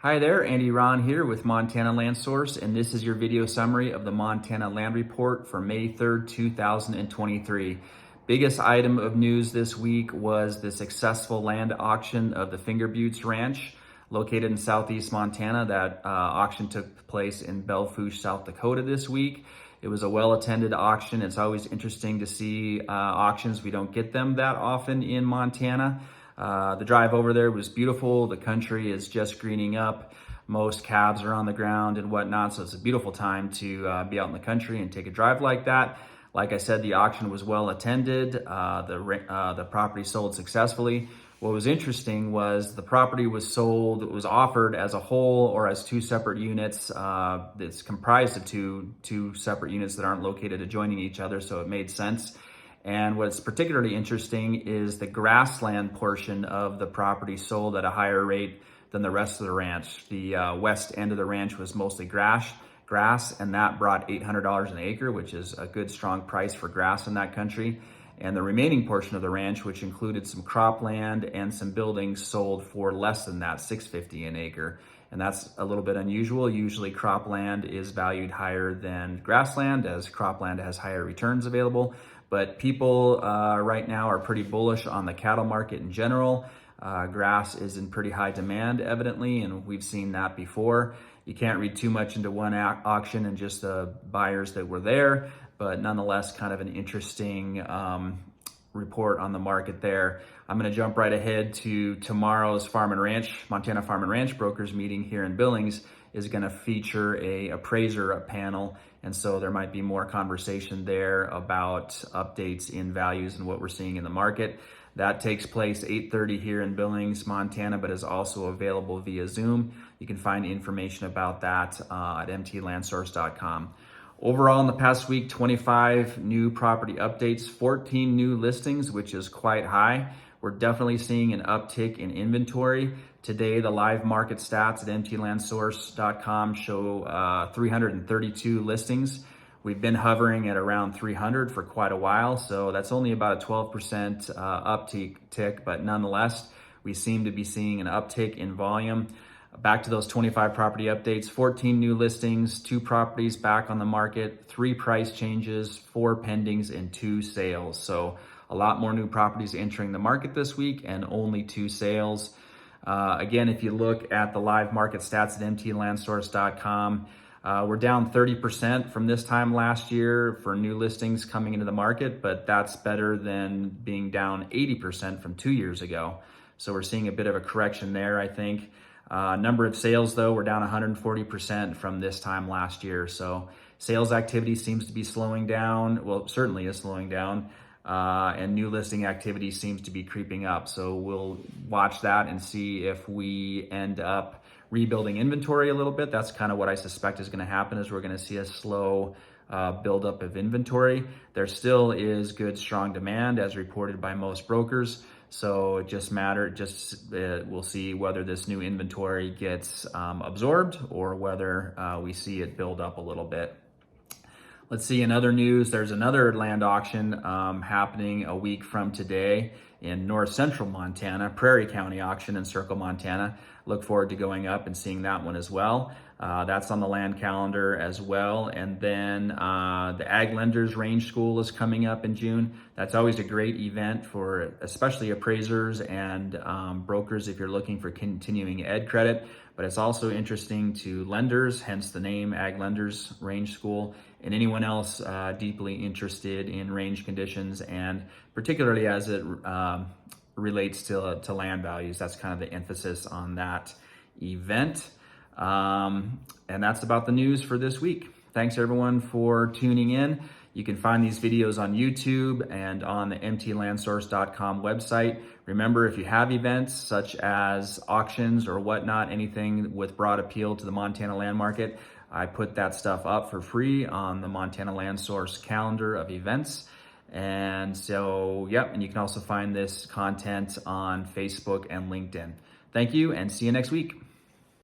Hi there, Andy Ron here with Montana Land Source, and this is your video summary of the Montana Land Report for May 3rd, 2023. Biggest item of news this week was the successful land auction of the Finger Buttes Ranch located in southeast Montana. That auction took place in Belle Fourche, South Dakota this week. It was a well-attended auction. It's always interesting to see auctions. We don't get them that often in Montana. The drive over there was beautiful. The country is just greening up. Most calves are on the ground and whatnot, so it's a beautiful time to be out in the country and take a drive like that. Like I said, the auction was well attended. The property sold successfully. What was interesting was the property was sold, it was offered as a whole or as two separate units. It's comprised of two separate units that aren't located adjoining each other, so it made sense. And what's particularly interesting is the grassland portion of the property sold at a higher rate than the rest of the ranch. The west end of the ranch was mostly grass, and that brought $800 an acre, which is a good, strong price for grass in that country. And the remaining portion of the ranch, which included some cropland and some buildings, sold for less than that, $650 an acre. And that's a little bit unusual. Usually cropland is valued higher than grassland, as cropland has higher returns available. But people right now are pretty bullish on the cattle market in general. Grass is in pretty high demand, evidently, and we've seen that before. You can't read too much into one auction and just the buyers that were there, but nonetheless, kind of an interesting report on the market there. I'm going to jump right ahead to tomorrow's Montana Farm and Ranch Brokers meeting here in Billings is going to feature a appraiser panel. And so there might be more conversation there about updates in values and what we're seeing in the market. That takes place 8:30 here in Billings, Montana, but is also available via Zoom. You can find information about that at mtlandsource.com. Overall, in the past week, 25 new property updates, 14 new listings, which is quite high. We're definitely seeing an uptick in inventory. Today, the live market stats at mtlandsource.com show 332 listings. We've been hovering at around 300 for quite a while, so that's only about a 12% uptick, but nonetheless, we seem to be seeing an uptick in volume. Back to those 25 property updates, 14 new listings, 2 properties back on the market, 3 price changes, 4 pendings, and 2 sales. So a lot more new properties entering the market this week and only 2 sales. Again, if you look at the live market stats at mtlandsource.com, we're down 30% from this time last year for new listings coming into the market, but that's better than being down 80% from 2 years ago. So we're seeing a bit of a correction there, I think. Number of sales, though, we're down 140% from this time last year. So sales activity seems to be slowing down. Well, it certainly is slowing down. And new listing activity seems to be creeping up. So we'll watch that and see if we end up rebuilding inventory a little bit. That's kind of what I suspect is going to happen, is we're going to see a slow buildup of inventory. There still is good, strong demand as reported by most brokers. So it just we'll see whether this new inventory gets absorbed or whether we see it build up a little bit. Let's see, in other news, there's another land auction happening a week from today in north central Montana, Prairie County auction in Circle, Montana. Look forward to going up and seeing that one as well. That's on the land calendar as well. And then the Ag Lenders Range School is coming up in June. That's always a great event for especially appraisers and brokers if you're looking for continuing ed credit. But it's also interesting to lenders, hence the name Ag Lenders Range School, and anyone else deeply interested in range conditions, and particularly as it relates to land values. That's kind of the emphasis on that event. And that's about the news for this week. Thanks everyone for tuning in. You can find these videos on YouTube and on the mtlandsource.com website. Remember, if you have events such as auctions or whatnot, anything with broad appeal to the Montana land market, I put that stuff up for free on the Montana Land Source calendar of events. And so, and you can also find this content on Facebook and LinkedIn. Thank you, and see you next week.